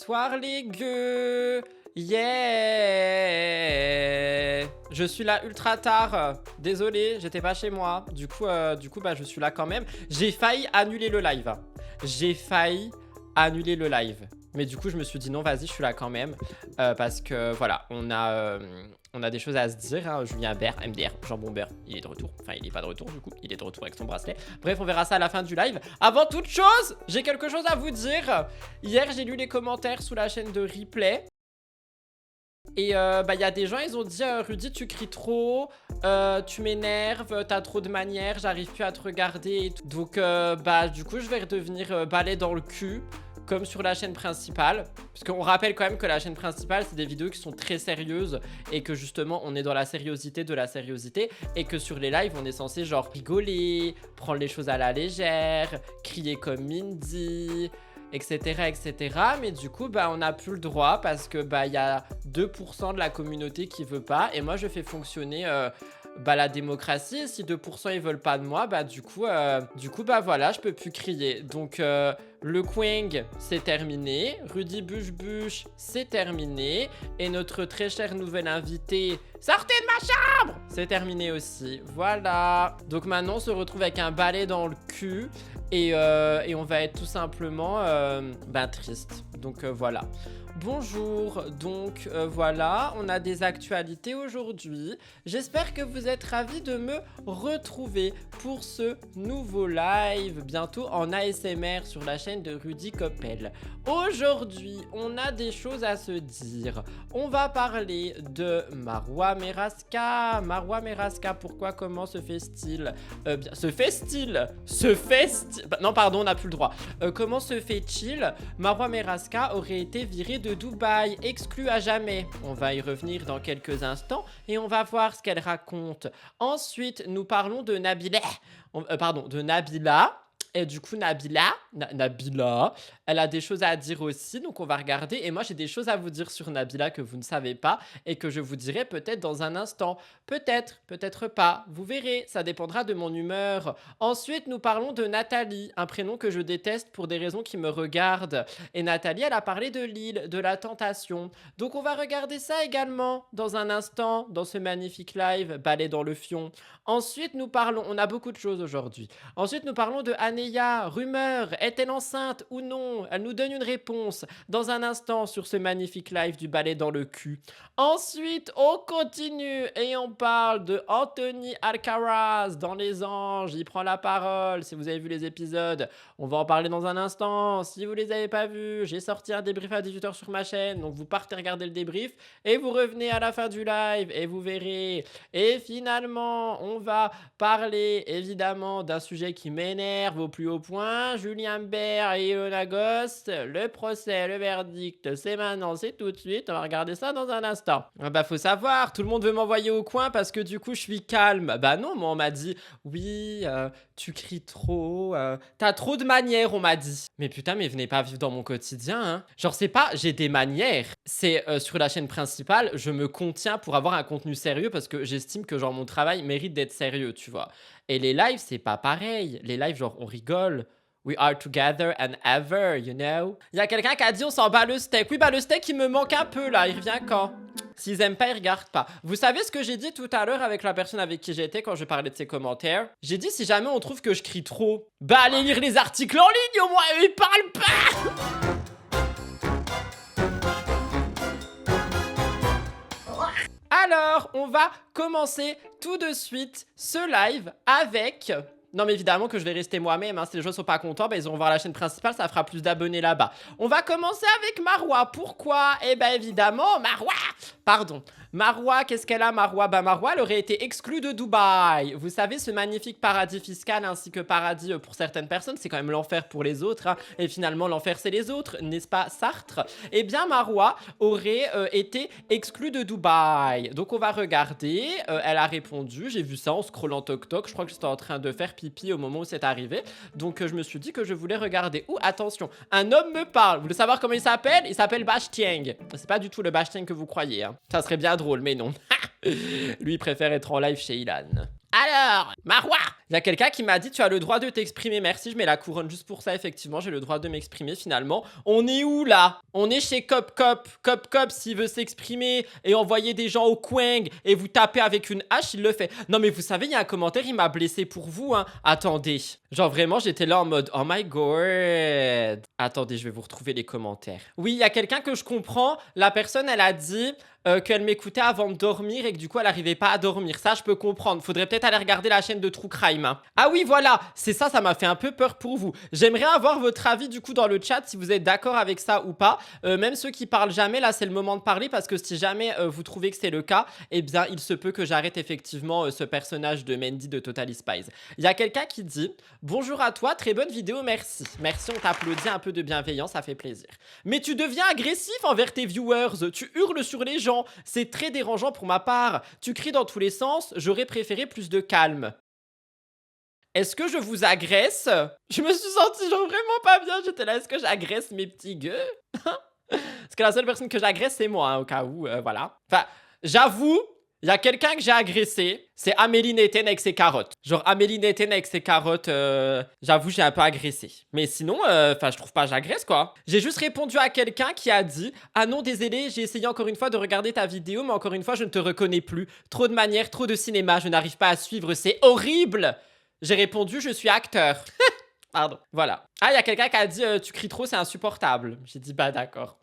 Bonsoir les gueux. Yeah. Je suis là ultra tard. Désolé, j'étais pas chez moi. Du coup, bah, je suis là quand même. J'ai failli annuler le live. Mais du coup, je me suis dit non, vas-y, je suis là quand même. Parce que voilà, on a des choses à se dire. Hein. Julien Bert, MDR, Jambon Beurre, il est de retour. Enfin, il est pas de retour du coup. Il est de retour avec son bracelet. Bref, on verra ça à la fin du live. Avant toute chose, j'ai quelque chose à vous dire. Hier, j'ai lu les commentaires sous la chaîne de Replay. Et bah, y a des gens, ils ont dit Rudy, tu cries trop, tu m'énerves, t'as trop de manières, j'arrive plus à te regarder et tout. Donc bah du coup je vais redevenir balai dans le cul comme sur la chaîne principale, parce qu'on rappelle quand même que la chaîne principale c'est des vidéos qui sont très sérieuses et que justement on est dans la sériosité de la sériosité, et que sur les lives on est censé genre rigoler, prendre les choses à la légère, crier comme Mindy, etc, etc. Mais du coup bah on n'a plus le droit parce que bah il y a 2% de la communauté qui veut pas, et moi je fais fonctionner bah la démocratie, et si 2% ils veulent pas de moi, bah du coup bah voilà, je peux plus crier. Donc le Queen c'est terminé, Rudy Bush Bush c'est terminé, et notre très cher nouvel invité sortez de ma chambre, c'est terminé aussi. Voilà, donc maintenant on se retrouve avec un balai dans le cul, et on va être tout simplement ben triste. Donc voilà. Bonjour, donc voilà, on a des actualités aujourd'hui. J'espère que vous êtes ravis de me retrouver pour ce nouveau live, bientôt en ASMR sur la chaîne de Rudy Koppel. Aujourd'hui, on a des choses à se dire. On va parler de Marwa Meraska. Marwa Meraska, pourquoi, comment se fait-il non, pardon, on n'a plus le droit. Comment se fait-il? Marwa Meraska aurait été virée de Dubaï, exclue à jamais. On va y revenir dans quelques instants et on va voir ce qu'elle raconte. Ensuite, nous parlons de Nabila. De Nabila. Et du coup, Nabila, elle a des choses à dire aussi, donc on va regarder. Et moi, j'ai des choses à vous dire sur Nabila que vous ne savez pas et que je vous dirai peut-être dans un instant. Peut-être, peut-être pas. Vous verrez, ça dépendra de mon humeur. Ensuite, nous parlons de Nathalie, un prénom que je déteste pour des raisons qui me regardent. Et Nathalie, elle a parlé de l'île, de la tentation. Donc on va regarder ça également dans un instant, dans ce magnifique live, balai dans le fion. Ensuite, nous parlons, on a beaucoup de choses aujourd'hui. Ensuite, nous parlons de Anéa, rumeur, est-elle enceinte ou non? Elle nous donne une réponse dans un instant sur ce magnifique live du balai dans le cul. Ensuite, on continue et on parle de Anthony Alcaraz dans Les Anges. Il prend la parole. Si vous avez vu les épisodes, on va en parler dans un instant. Si vous les avez pas vus, j'ai sorti un débrief à 18h sur ma chaîne. Donc vous partez regarder le débrief et vous revenez à la fin du live et vous verrez. Et finalement, on va parler évidemment d'un sujet qui m'énerve au plus haut point. Julien Bert et Ilona Ghost, le procès, le verdict, c'est maintenant, c'est tout de suite. On va regarder ça dans un instant. Bah faut savoir, tout le monde veut m'envoyer au coin parce que du coup je suis calme. Bah non, moi on m'a dit, oui, tu cries trop, t'as trop de manières, on m'a dit. Mais putain, mais venez pas vivre dans mon quotidien, hein. Genre c'est pas, j'ai des manières. C'est sur la chaîne principale, je me contiens pour avoir un contenu sérieux parce que j'estime que genre mon travail mérite d'être sérieux, tu vois. Et les lives, c'est pas pareil. Les lives, genre on rigole. We are together and ever, you know. Il y a quelqu'un qui a dit on s'en bat le steak. Oui, bah le steak il me manque un peu là, il revient quand? S'ils aiment pas, ils regardent pas. Vous savez ce que j'ai dit tout à l'heure avec la personne avec qui j'étais quand je parlais de ses commentaires? J'ai dit si jamais on trouve que je crie trop, bah allez lire les articles en ligne au moins, eux ils parlent pas. Alors, on va commencer tout de suite ce live avec... Non mais évidemment que je vais rester moi-même, hein. Si les gens sont pas contents, bah, ils vont voir la chaîne principale, ça fera plus d'abonnés là-bas. On va commencer avec Marwa. Pourquoi? Eh ben évidemment, Marwa, qu'est-ce qu'elle a, Marwa? Bah Marwa, elle aurait été exclue de Dubaï. Vous savez, ce magnifique paradis fiscal ainsi que paradis pour certaines personnes, c'est quand même l'enfer pour les autres, hein. Et finalement, l'enfer c'est les autres, n'est-ce pas Sartre? Eh bien Marwa aurait été exclue de Dubaï. Donc on va regarder, elle a répondu, j'ai vu ça en scrollant TokTok, je crois que j'étais en train de faire pipi au moment où c'est arrivé. Donc je me suis dit que je voulais regarder. Ouh, attention, un homme me parle. Vous voulez savoir comment il s'appelle? Il s'appelle Bashtiang. C'est pas du tout le Bashtiang que vous croyez, hein. Ça serait bien drôle, mais non. Lui, il préfère être en live chez Ilan. Alors, Marwa, il Il y a quelqu'un qui m'a dit tu as le droit de t'exprimer. Merci, je mets la couronne juste pour ça. Effectivement, j'ai le droit de m'exprimer finalement. On est où là? On est chez Cop Cop. Cop Cop, s'il veut s'exprimer et envoyer des gens au coing et vous taper avec une hache, il le fait. Non mais vous savez, il y a un commentaire, il m'a blessé pour vous, hein. Attendez. Genre vraiment, j'étais là en mode oh my god. Attendez, je vais vous retrouver les commentaires. Oui, il y a quelqu'un que je comprends. La personne, elle a dit qu'elle m'écoutait avant de dormir et que du coup elle arrivait pas à dormir. Ça je peux comprendre. Faudrait peut-être aller regarder la chaîne de True Crime, hein. Ah oui voilà, c'est ça, ça m'a fait un peu peur pour vous. J'aimerais avoir votre avis du coup dans le chat si vous êtes d'accord avec ça ou pas. Même ceux qui parlent jamais, là c'est le moment de parler parce que si jamais vous trouvez que c'est le cas, eh bien il se peut que j'arrête effectivement ce personnage de Mandy de Totally Spies. Il y a quelqu'un qui dit bonjour à toi, très bonne vidéo, merci. Merci, on t'applaudit, un peu de bienveillance, ça fait plaisir. Mais tu deviens agressif envers tes viewers, tu hurles sur les gens. C'est très dérangeant pour ma part. Tu cries dans tous les sens, j'aurais préféré plus de calme. Est-ce que je vous agresse? Je me suis sentie genre vraiment pas bien. J'étais là, est-ce que j'agresse mes petits gueux? Parce que la seule personne que j'agresse, c'est moi, hein, au cas où, voilà. Enfin, j'avoue, il y a quelqu'un que j'ai agressé, c'est Amélie Neten avec ses carottes. Genre Amélie Neten avec ses carottes, j'avoue j'ai un peu agressé. Mais sinon, enfin je trouve pas j'agresse quoi. J'ai juste répondu à quelqu'un qui a dit « Ah non désolé, j'ai essayé encore une fois de regarder ta vidéo, mais encore une fois je ne te reconnais plus. Trop de manières, trop de cinéma, je n'arrive pas à suivre, c'est horrible !» J'ai répondu « Je suis acteur. » Pardon, voilà. Ah, il y a quelqu'un qui a dit « Tu cries trop, c'est insupportable. » J'ai dit « Bah d'accord. »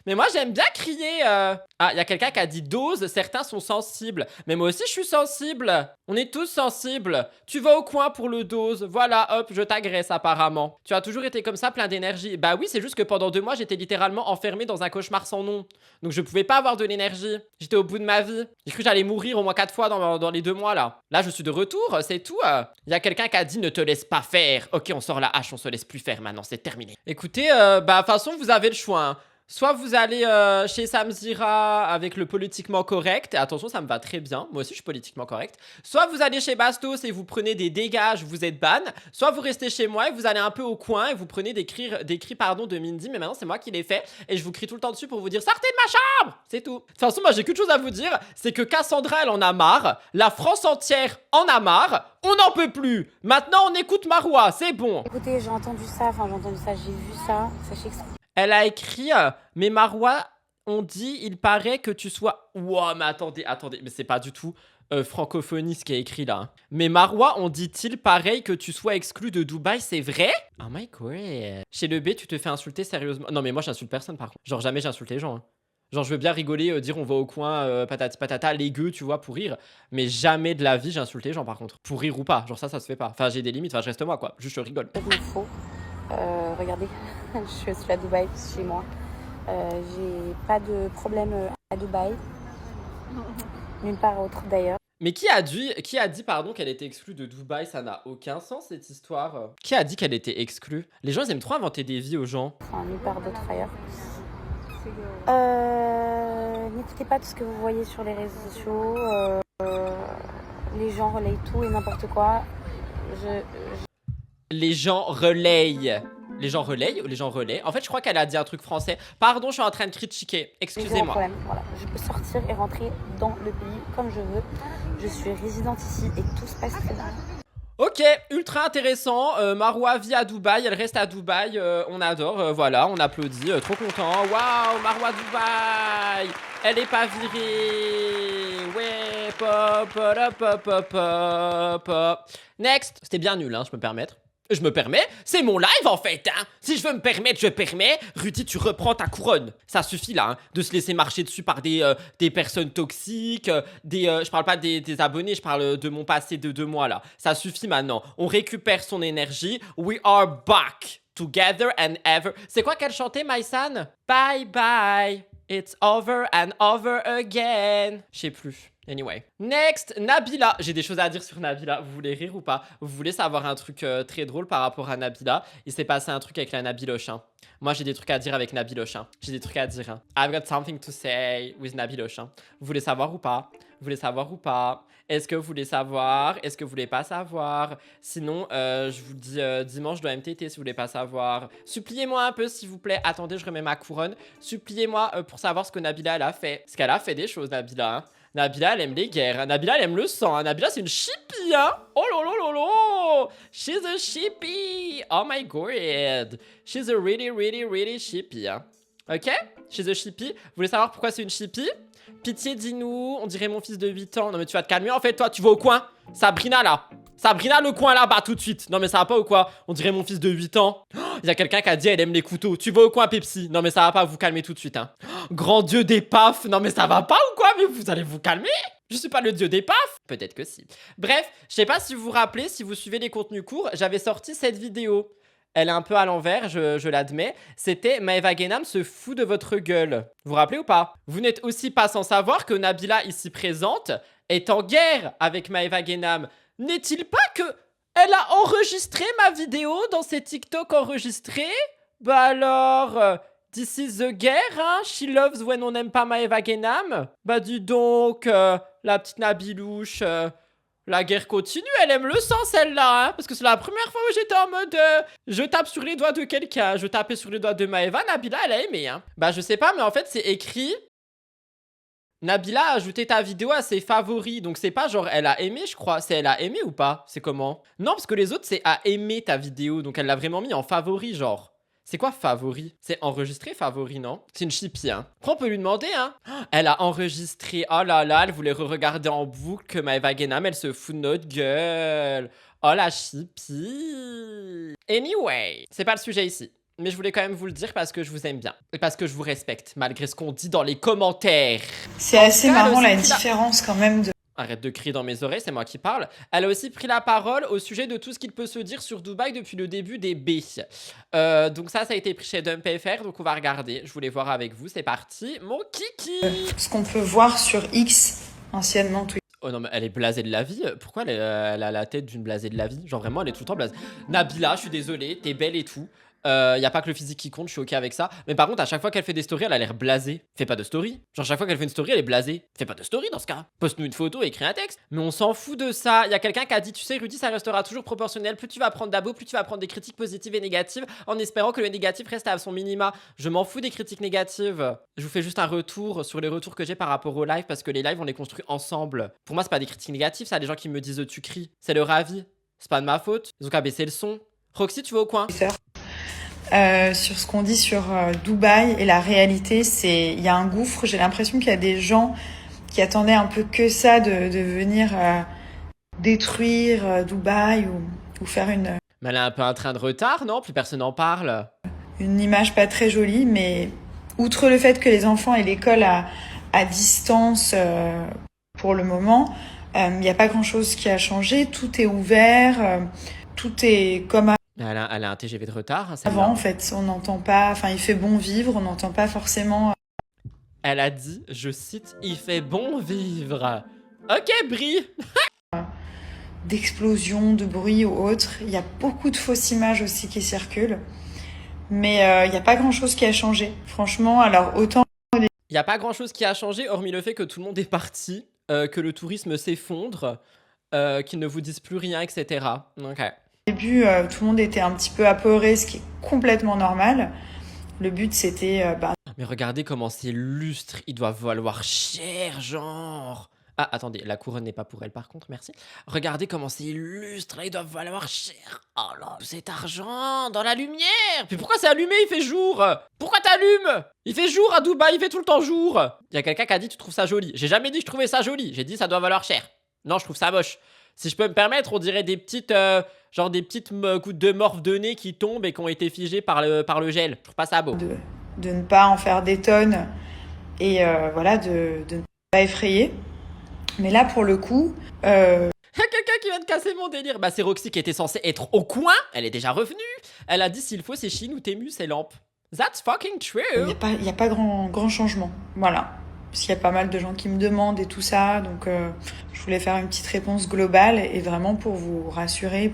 Mais moi, j'aime bien crier. Ah, il y a quelqu'un qui a dit dose, certains sont sensibles. Mais moi aussi, je suis sensible. On est tous sensibles. Tu vas au coin pour le dose. Voilà, hop, je t'agresse apparemment. Tu as toujours été comme ça, plein d'énergie. Bah oui, c'est juste que pendant 2 mois, j'étais littéralement enfermé dans un cauchemar sans nom. Donc je pouvais pas avoir de l'énergie. J'étais au bout de ma vie. J'ai cru que j'allais mourir au moins 4 fois dans les 2 mois là. Là, je suis de retour, c'est tout. Il y a quelqu'un qui a dit ne te laisse pas faire. Ok, on sort la hache, on se laisse plus faire maintenant, c'est terminé. Écoutez, bah de toute façon, vous avez le choix, hein. Soit vous allez chez Samzira avec le politiquement correct, et attention ça me va très bien, moi aussi je suis politiquement correct. Soit vous allez chez Bastos et vous prenez des dégages, vous êtes ban. Soit vous restez chez moi et vous allez un peu au coin et vous prenez des cris de Mindy, mais maintenant c'est moi qui les fais. Et je vous crie tout le temps dessus pour vous dire sortez de ma chambre. C'est tout. De toute façon moi j'ai qu'une chose à vous dire, c'est que Cassandra elle en a marre, la France entière en a marre, on n'en peut plus. Maintenant on écoute Marois, c'est bon. Écoutez, j'ai entendu ça, j'ai vu ça, sachez que Elle a écrit mais Marois, on dit, il paraît que tu sois... Ouah, mais attendez, mais c'est pas du tout francophonie ce qui est écrit là. Mais Marois, on dit-il pareil que tu sois exclu de Dubaï, c'est vrai? Oh my god. Chez le B, tu te fais insulter sérieusement? Non mais moi j'insulte personne par contre. Genre jamais j'insulte les gens, hein. Genre je veux bien rigoler, dire on va au coin, patati patata, les gueux, tu vois, pour rire. Mais jamais de la vie j'insulte les gens par contre. Pour rire ou pas, genre ça se fait pas. Enfin j'ai des limites, enfin je reste moi quoi, juste je rigole. il me faut. Regardez, je suis à Dubaï, chez moi. J'ai pas de problème à Dubaï. Nulle part autre d'ailleurs. Mais qui a dit pardon qu'elle était exclue de Dubaï? Ça n'a aucun sens cette histoire. Qui a dit qu'elle était exclue? Les gens ils aiment trop inventer des vies aux gens. Enfin, nulle part d'autre ailleurs. N'écoutez pas tout ce que vous voyez sur les réseaux sociaux. Les gens relayent tout et n'importe quoi. Les gens relayent. Les gens relayent ou les gens relaient? En fait, je crois qu'elle a dit un truc français. Pardon, je suis en train de critiquer. Excusez-moi. Voilà. Je peux sortir et rentrer dans le pays comme je veux. Je suis résidente ici et tout se passe très bien. Ok, ultra intéressant. Marois vit à Dubaï, elle reste à Dubaï. On adore, voilà, on applaudit. Trop content. Waouh, Marois Dubaï. Elle est pas virée. Ouais, pop, pop, pop, pop, pop. Next. C'était bien nul, hein, je peux me permettre. Je me permets, c'est mon live en fait, hein. Si je veux me permettre, je permets. Rudy, tu reprends ta couronne. Ça suffit là, hein, de se laisser marcher dessus par des personnes toxiques, je parle pas des abonnés, je parle de mon passé de 2 mois là. Ça suffit maintenant. On récupère son énergie. We are back together and ever. C'est quoi qu'elle chantait, Maïsan? Bye bye, it's over and over again. Je sais plus. Anyway. Next, Nabila. J'ai des choses à dire sur Nabila. Vous voulez rire ou pas? Vous voulez savoir un truc très drôle par rapport à Nabila? Il s'est passé un truc avec la Nabiloche, hein. Moi, j'ai des trucs à dire avec Nabiloche, hein. J'ai des trucs à dire, hein. I've got something to say with Nabiloche, hein. Vous voulez savoir ou pas? Vous voulez savoir ou pas? Est-ce que vous voulez savoir? Est-ce que vous voulez pas savoir? Sinon, je vous dis dimanche de MTT si vous voulez pas savoir. Suppliez-moi un peu, s'il vous plaît. Attendez, je remets ma couronne. Suppliez-moi pour savoir ce que Nabila, elle a fait. Parce qu'elle a fait des choses, Nabila, hein. Nabila, elle aime les guerres. Nabila, elle aime le sang. Hein. Nabila, c'est une chippie, hein. Oh lolo. She's a chippie. Oh my god. She's a really chippie, hein. Ok? She's a chippie. Vous voulez savoir pourquoi c'est une chippie? Pitié, dis-nous. On dirait mon fils de 8 ans. Non, mais tu vas te calmer. En fait, toi, tu vas au coin. Sabrina, là. Sabrina, le coin là-bas, tout de suite. Non, mais ça va pas ou quoi? On dirait mon fils de 8 ans. Il y a quelqu'un qui a dit elle aime les couteaux. Tu vas au coin, Pepsi? Non, mais ça va pas, vous calmer tout de suite, hein. Grand dieu des pafs. Non, mais ça va pas ou quoi? Mais vous allez vous calmer? Je suis pas le dieu des pafs? Peut-être que si. Bref, je sais pas si vous vous rappelez, si vous suivez les contenus courts, j'avais sorti cette vidéo. Elle est un peu à l'envers, je l'admets. C'était Maeva Guénam se fout de votre gueule. Vous vous rappelez ou pas? Vous n'êtes aussi pas sans savoir que Nabila, ici présente, est en guerre avec Maeva Guénam. N'est-il pas que elle a enregistré ma vidéo dans ses TikTok enregistrés? Bah alors, this is the guerre, hein? She loves when on n'aime pas Maeva Guénam? Bah dis donc, la petite Nabilouche... La guerre continue, elle aime le sang celle-là, hein, parce que c'est la première fois où j'étais en mode je tape sur les doigts de quelqu'un, je tapais sur les doigts de Maeva, Nabila elle a aimé, hein. Bah je sais pas, mais en fait c'est écrit Nabila a ajouté ta vidéo à ses favoris, donc c'est pas genre elle a aimé je crois, c'est elle a aimé ou pas? C'est comment? Non parce que les autres c'est a aimé ta vidéo, donc elle l'a vraiment mis en favori genre. C'est quoi favori? C'est enregistré favori, non? C'est une chippie, hein. Après, on peut lui demander, hein. Elle a enregistré, oh là là, elle voulait re-regarder en boucle que Maeva Guénam, elle se fout de notre gueule. Oh la chippie. Anyway, c'est pas le sujet ici. Mais je voulais quand même vous le dire parce que je vous aime bien. Et parce que je vous respecte, malgré ce qu'on dit dans les commentaires. C'est assez marrant, là, une différence quand même de... Arrête de crier dans mes oreilles, c'est moi qui parle. Elle a aussi pris la parole au sujet de tout ce qu'il peut se dire sur Dubaï depuis le début des B. Donc ça a été pris chez DumpFR, donc on va regarder. Je voulais voir avec vous, c'est parti. Mon kiki. Ce qu'on peut voir sur X, anciennement Twitter. Oh non, mais elle est blasée de la vie. Pourquoi elle a la tête d'une blasée de la vie? Genre vraiment, elle est tout le temps blasée. Nabila, je suis désolé, t'es belle et tout. Y a pas que le physique qui compte, je suis ok avec ça. Mais par contre, à chaque fois qu'elle fait des stories, elle a l'air blasée. Fais pas de story. Genre, chaque fois qu'elle fait une story, elle est blasée. Fais pas de story dans ce cas. Poste-nous une photo et écris un texte. Mais on s'en fout de ça. Y a quelqu'un qui a dit, tu sais, Rudy, ça restera toujours proportionnel. Plus tu vas prendre d'abos, plus tu vas prendre des critiques positives et négatives en espérant que le négatif reste à son minima. Je m'en fous des critiques négatives. Je vous fais juste un retour sur les retours que j'ai par rapport aux lives parce que les lives, on les construit ensemble. Pour moi, c'est pas des critiques négatives, ça, des gens qui me disent, tu cries. C'est leur avis. C'est pas de ma faute. Ils ont qu'à baisser le son. Roxy, tu vas au coin? Sur ce qu'on dit sur Dubaï et la réalité, il y a un gouffre. J'ai l'impression qu'il y a des gens qui attendaient un peu que ça de venir détruire Dubaï ou faire une... Mais elle a un peu un train de retard, non? Plus personne n'en parle. Une image pas très jolie, mais outre le fait que les enfants aient l'école à distance pour le moment, il n'y a pas grand-chose qui a changé. Tout est ouvert, tout est comme Elle a un TGV de retard. Avant, en fait, on n'entend pas... Enfin, il fait bon vivre, on n'entend pas forcément... Elle a dit, je cite, « Il fait bon vivre ». Ok, Brie. D'explosions, de bruit ou autre. Il y a beaucoup de fausses images aussi qui circulent. Mais il n'y a pas grand-chose qui a changé. Franchement, alors autant... Il n'y a pas grand-chose qui a changé, hormis le fait que tout le monde est parti, que le tourisme s'effondre, qu'ils ne vous disent plus rien, etc. Ok. Au début, tout le monde était un petit peu apeuré, ce qui est complètement normal. Le but, c'était... Mais regardez comment ces lustres, ils doivent valoir cher, genre. Ah, attendez, la couronne n'est pas pour elle, par contre, merci. Regardez comment ces lustres, là, ils doivent valoir cher. Oh là, cet argent dans la lumière. Puis pourquoi c'est allumé, il fait jour? Pourquoi t'allumes? Il fait jour à Dubaï, il fait tout le temps jour. Il y a quelqu'un qui a dit, tu trouves ça joli. J'ai jamais dit que je trouvais ça joli. J'ai dit, ça doit valoir cher. Non, je trouve ça moche. Si je peux me permettre, on dirait des petites... genre des petites gouttes de morph de nez qui tombent et qui ont été figées par le gel. Je trouve pas ça beau. De ne pas en faire des tonnes et voilà, de ne pas effrayer. Mais là, pour le coup... Il y a quelqu'un qui vient de casser mon délire. Bah, c'est Roxy qui était censée être au coin. Elle est déjà revenue. Elle a dit, s'il faut, c'est Chine ou Temu, c'est lampes. That's fucking true. Il n'y a pas grand changement. Voilà. Parce qu'il y a pas mal de gens qui me demandent et tout ça. Donc, je voulais faire une petite réponse globale et vraiment pour vous rassurer.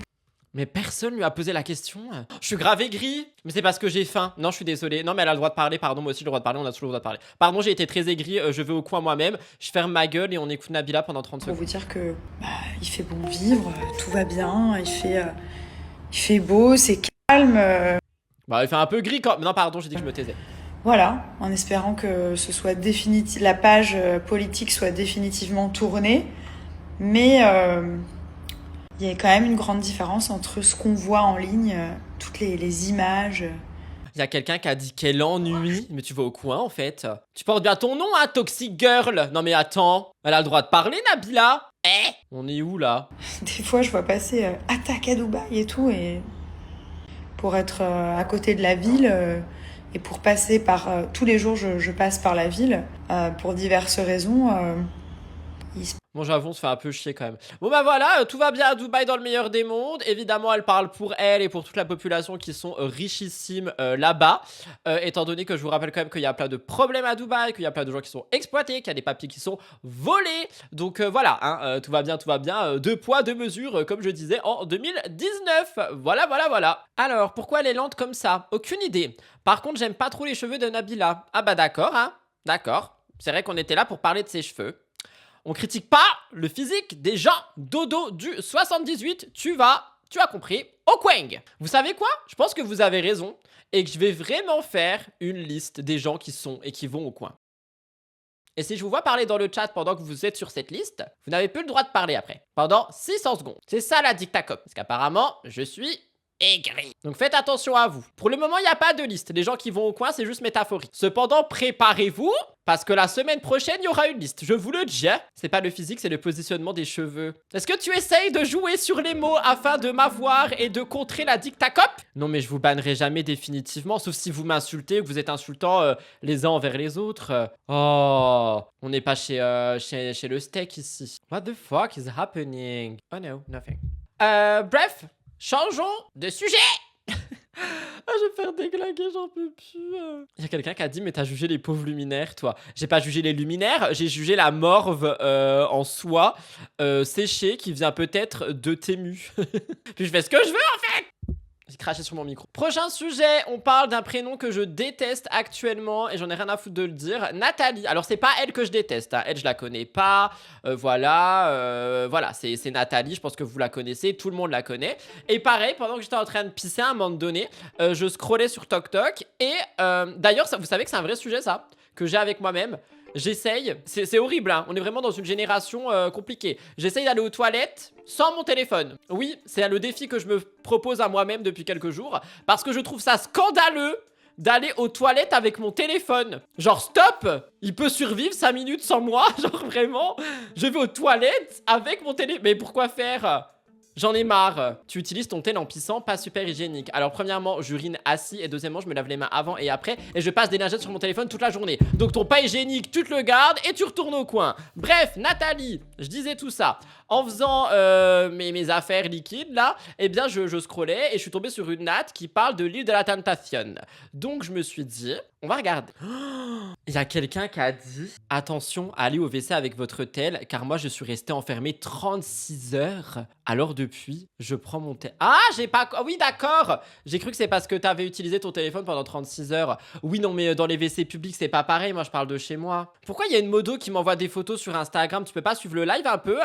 Mais personne lui a posé la question. Je suis grave aigri. Mais c'est parce que j'ai faim. Non, je suis désolé. Non, mais elle a le droit de parler. Pardon, moi aussi j'ai le droit de parler. On a toujours le droit de parler. Pardon, j'ai été très aigri. Je vais au coin moi-même. Je ferme ma gueule et on écoute Nabila pendant 30 secondes. Pour vous dire que il fait bon vivre, tout va bien. Il fait beau, c'est calme. Bah, il fait un peu gris quand... Non, pardon, j'ai dit que je me taisais. Voilà, en espérant que ce soit la page politique soit définitivement tournée. Mais il y a quand même une grande différence entre ce qu'on voit en ligne, toutes les images. Il y a quelqu'un qui a dit qu'elle ennuie, mais tu vas au coin en fait. Tu portes bien ton nom, hein, Toxic Girl. Non mais attends, elle a le droit de parler, Nabila. On est où là? Des fois, je vois passer attaque à Dubaï et tout, et pour être à côté de la ville et pour passer par tous les jours, je passe par la ville pour diverses raisons. Bon, j'avoue, on se fait un peu chier quand même. Bon, bah voilà, tout va bien à Dubaï dans le meilleur des mondes. Évidemment, elle parle pour elle et pour toute la population qui sont richissimes là-bas. Étant donné que je vous rappelle quand même qu'il y a plein de problèmes à Dubaï, qu'il y a plein de gens qui sont exploités, qu'il y a des papiers qui sont volés. Donc voilà, hein, tout va bien, tout va bien. Deux poids, deux mesures, comme je disais en 2019. Voilà, voilà, voilà. Alors, pourquoi elle est lente comme ça? Aucune idée. Par contre, j'aime pas trop les cheveux de Nabila. Ah bah d'accord, hein. D'accord. C'est vrai qu'on était là pour parler de ses cheveux. On critique pas le physique des gens dodo du 78, tu as compris, au Kwang. Vous savez quoi? Je pense que vous avez raison et que je vais vraiment faire une liste des gens qui sont et qui vont au coin. Et si je vous vois parler dans le chat pendant que vous êtes sur cette liste, vous n'avez plus le droit de parler après, pendant 600 secondes. C'est ça la dictacope, parce qu'apparemment, je suis aigri. Donc faites attention à vous. Pour le moment, il n'y a pas de liste. Les gens qui vont au coin, c'est juste métaphorique. Cependant, préparez-vous, parce que la semaine prochaine, il y aura une liste. Je vous le dis. C'est pas le physique, c'est le positionnement des cheveux. Est-ce que tu essayes de jouer sur les mots afin de m'avoir et de contrer la dictacope? Non, mais je vous bannerai jamais définitivement, sauf si vous m'insultez ou que vous êtes insultants les uns envers les autres. Oh, on n'est pas chez le steak ici. What the fuck is happening? Oh no, nothing. Bref. Changeons de sujet. Ah, je vais faire déglinguer, j'en peux plus. Il y a quelqu'un qui a dit, mais t'as jugé les pauvres luminaires, toi. J'ai pas jugé les luminaires, j'ai jugé la morve en soie séchée qui vient peut-être de Tému. Puis je fais ce que je veux en fait. J'ai craché sur mon micro. Prochain sujet, on parle d'un prénom que je déteste actuellement et j'en ai rien à foutre de le dire. Nathalie. Alors c'est pas elle que je déteste, hein. Elle je la connais pas. Voilà, c'est Nathalie. Je pense que vous la connaissez, tout le monde la connaît. Et pareil, pendant que j'étais en train de pisser à un moment donné, je scrollais sur TokTok et d'ailleurs, vous savez que c'est un vrai sujet ça que j'ai avec moi-même. J'essaye, c'est horrible, hein. On est vraiment dans une génération compliquée. J'essaye d'aller aux toilettes sans mon téléphone. Oui, c'est le défi que je me propose à moi-même depuis quelques jours. Parce que je trouve ça scandaleux d'aller aux toilettes avec mon téléphone. Genre, stop! Il peut survivre 5 minutes sans moi. Genre, vraiment, je vais aux toilettes avec mon téléphone. Mais pourquoi faire? J'en ai marre. Tu utilises ton tel en pissant, pas super hygiénique. Alors premièrement, j'urine assis et deuxièmement, je me lave les mains avant et après et je passe des lingettes sur mon téléphone toute la journée. Donc ton pas hygiénique, tu te le gardes et tu retournes au coin. Bref, Nathalie, je disais tout ça. En faisant mes affaires liquides là, eh bien je scrollais et je suis tombé sur une natte qui parle de l'île de la Tentation. Donc je me suis dit, on va regarder. Il y a quelqu'un qui a dit, attention, allez au WC avec votre tel, car moi je suis resté enfermé 36 heures. Alors depuis, je prends mon tel. Ah, j'ai pas... Oui, d'accord. J'ai cru que c'est parce que t'avais utilisé ton téléphone pendant 36 heures. Oui, non, mais dans les WC publics, c'est pas pareil. Moi, je parle de chez moi. Pourquoi il y a une modo qui m'envoie des photos sur Instagram? Tu peux pas suivre le live un peu?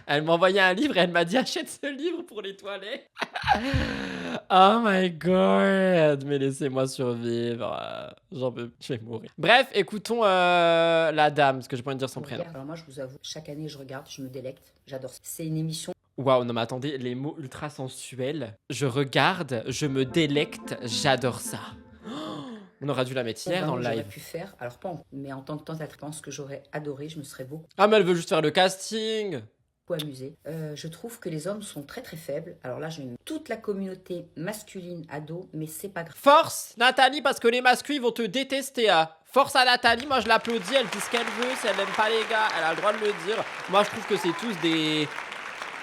Elle m'a envoyé un livre et elle m'a dit, achète ce livre pour les toilettes. Oh my god. Mais laissez-moi survivre. J'en peux... Je vais mourir. Bref, écoutons la dame, parce que j'ai pas envie de dire son prénom. Alors moi, je vous avoue, chaque année, je regarde, je me délecte. J'adore ça. C'est une émission... Waouh, non mais attendez, les mots ultra sensuels. Je regarde, je me délecte, j'adore ça. On aurait dû la mettre hier dans le live. J'aurais pu faire, alors pas mais en tant que tentatrice, je pense que j'aurais adoré, je me serais beaucoup Ah mais elle veut juste faire le casting. amusée. Je trouve que les hommes sont très très faibles. Alors là, j'ai toute la communauté masculine ado, mais c'est pas grave. Force Nathalie, parce que les masculins vont te détester. Hein. Force à Nathalie, moi je l'applaudis, elle dit ce qu'elle veut, si elle n'aime pas les gars, elle a le droit de le dire. Moi je trouve que c'est tous des...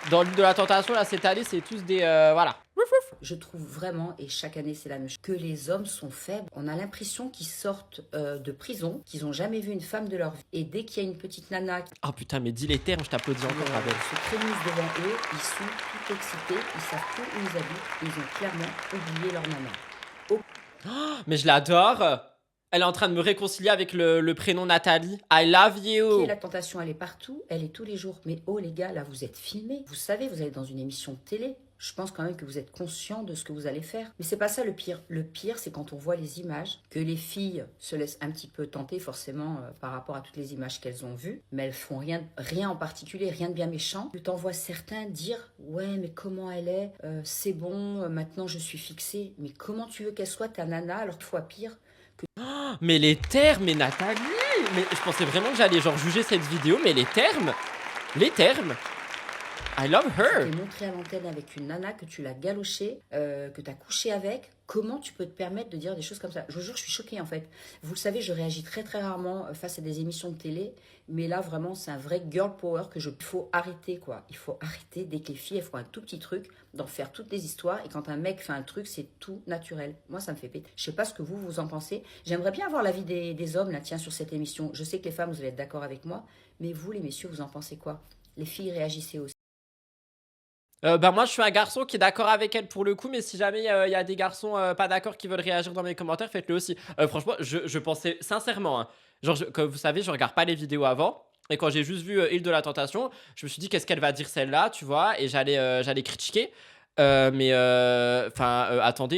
Dans l'île de la tentation, là, cette année, c'est tous des... voilà. Je trouve vraiment, et chaque année c'est la même chose, que les hommes sont faibles. On a l'impression qu'ils sortent de prison, qu'ils n'ont jamais vu une femme de leur vie. Et dès qu'il y a une petite nana qui Oh putain, mais dis les termes, je t'applaudis encore, Abel. se crémuse devant eux, ils sont tout excités, ils savent plus où ils habitent, ils ont clairement oublié leur nana. Mais je l'adore. Elle est en train de me réconcilier avec le prénom Nathalie. I love you. Ok, la tentation, elle est partout, elle est tous les jours. Mais oh les gars, là vous êtes filmés. Vous savez, vous allez dans une émission de télé. je pense quand même que vous êtes conscient de ce que vous allez faire. Mais c'est pas ça le pire. Le pire, c'est quand on voit les images, que les filles se laissent un petit peu tenter forcément par rapport à toutes les images qu'elles ont vues, mais elles font rien en particulier, rien de bien méchant. Tu t'en vois certains dire « Ouais, mais comment elle est c'est bon, maintenant je suis fixée. » Mais comment tu veux qu'elle soit ta nana alors qu'il faut pire que... Mais les termes, mais Nathalie, mais je pensais vraiment que j'allais genre juger cette vidéo, mais les termes, I love her. Tu t'es montré à l'antenne avec une nana que tu l'as galochée, que tu as couché avec. Comment tu peux te permettre de dire des choses comme ça? Je vous jure, je suis choquée en fait. Vous le savez, je réagis très très rarement face à des émissions de télé. Mais là, vraiment, c'est un vrai girl power il faut arrêter quoi. Il faut arrêter dès que les filles elles font un tout petit truc, d'en faire toutes les histoires. Et quand un mec fait un truc, c'est tout naturel. Moi, ça me fait péter. Je sais pas ce que vous en pensez. J'aimerais bien avoir l'avis des hommes là, tiens, sur cette émission. Je sais que les femmes, vous allez être d'accord avec moi. Mais vous, les messieurs, vous en pensez quoi? Les filles réagissez aussi. Moi je suis un garçon qui est d'accord avec elle pour le coup, mais si jamais il y a des garçons pas d'accord qui veulent réagir dans mes commentaires, faites-le aussi. Franchement, je pensais sincèrement, hein, genre comme vous savez, je regarde pas les vidéos avant, et quand j'ai juste vu Île de la Tentation, je me suis dit qu'est-ce qu'elle va dire celle-là, tu vois, et j'allais critiquer. Attendez,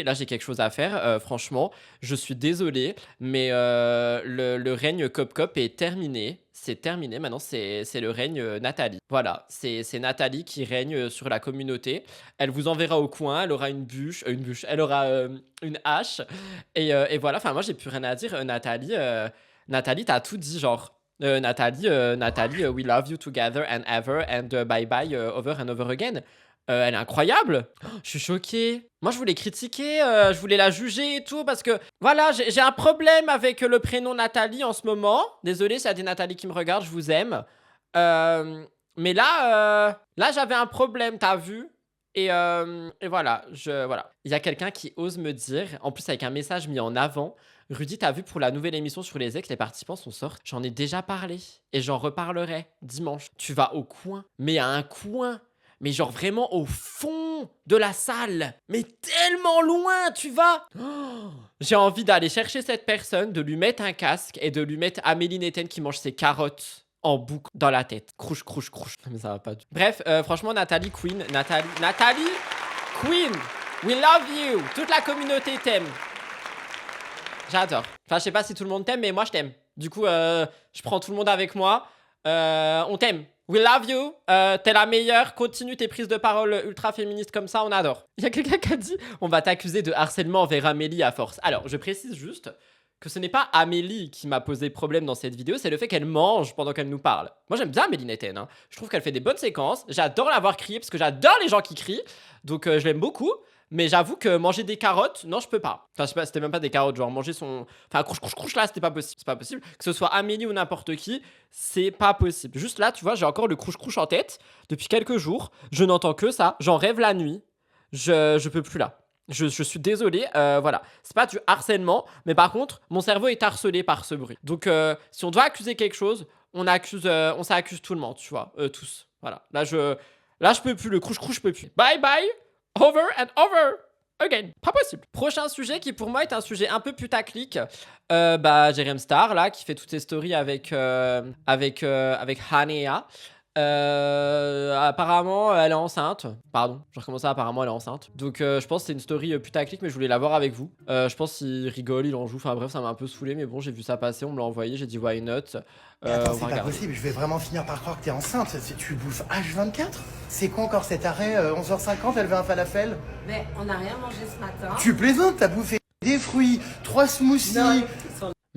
là j'ai quelque chose à faire. Franchement, je suis désolé, mais le règne Cop est terminé. C'est terminé, maintenant c'est le règne Nathalie. Voilà, c'est Nathalie qui règne sur la communauté. Elle vous enverra au coin, elle aura une bûche, elle aura une hache. Et voilà, enfin moi j'ai plus rien à dire. Nathalie, t'as tout dit, genre. Nathalie, we love you together and ever and bye bye over and over again. Elle est incroyable. Oh, je suis choquée. Moi, je voulais critiquer, je voulais la juger et tout, parce que, voilà, j'ai un problème avec le prénom Nathalie en ce moment. Désolé s'il y a des Nathalie qui me regardent, je vous aime. Mais là, j'avais un problème, t'as vu? Et voilà, voilà. Il y a quelqu'un qui ose me dire, en plus avec un message mis en avant, Rudy, t'as vu pour la nouvelle émission sur les ex, les participants sont sortis. J'en ai déjà parlé et j'en reparlerai dimanche. Tu vas au coin, mais à un coin. Mais genre vraiment au fond de la salle. Mais tellement loin, tu vas. Oh, j'ai envie d'aller chercher cette personne, de lui mettre un casque et de lui mettre Amélie Netten qui mange ses carottes en boucle dans la tête. Crouche. Mais ça va pas du tout. Bref, franchement, Nathalie Queen, we love you. Toute la communauté t'aime. J'adore. Enfin, je sais pas si tout le monde t'aime, mais moi, je t'aime. Du coup, je prends tout le monde avec moi. On t'aime. We love you, t'es la meilleure, continue tes prises de parole ultra féministes comme ça, on adore. Il y a quelqu'un qui a dit, on va t'accuser de harcèlement envers Amélie à force. Alors, je précise juste que ce n'est pas Amélie qui m'a posé problème dans cette vidéo, c'est le fait qu'elle mange pendant qu'elle nous parle. Moi, j'aime bien Amélie Netten, hein. Je trouve qu'elle fait des bonnes séquences, j'adore la voir crier parce que j'adore les gens qui crient, donc je l'aime beaucoup. Mais j'avoue que manger des carottes, non, je peux pas. Enfin, je sais pas, c'était même pas des carottes, genre manger son... Enfin, crouche là, c'était pas possible. C'est pas possible. Que ce soit Amélie ou n'importe qui, c'est pas possible. Juste là, tu vois, j'ai encore le crouche en tête. Depuis quelques jours, je n'entends que ça. J'en rêve la nuit. Je peux plus là. Je suis désolé, voilà. C'est pas du harcèlement, mais par contre, mon cerveau est harcelé par ce bruit. Donc, si on doit accuser quelque chose, on s'accuse tout le monde, tu vois, tous. Voilà. Là, je peux plus. Le crouche, je peux plus. Bye bye. Over and over again. Pas possible. Prochain sujet qui pour moi est un sujet un peu putaclic. Jérém Star là qui fait toutes ses stories avec Hanea. Apparemment elle est enceinte. Pardon, je recommence ça. Apparemment elle est enceinte. Donc je pense que c'est une story putaclic, mais je voulais la voir avec vous. Je pense qu'il rigole, il en joue. Enfin bref, ça m'a un peu saoulé, mais bon, j'ai vu ça passer, on me l'a envoyé, j'ai dit why not. Attends, c'est pas possible, je vais vraiment finir par croire que t'es enceinte. Tu bouffes H24? C'est quoi encore cet arrêt 11h50, elle veut un falafel? Mais on n'a rien mangé ce matin. Tu plaisantes, t'as bouffé des fruits, 3 smoothies. Non,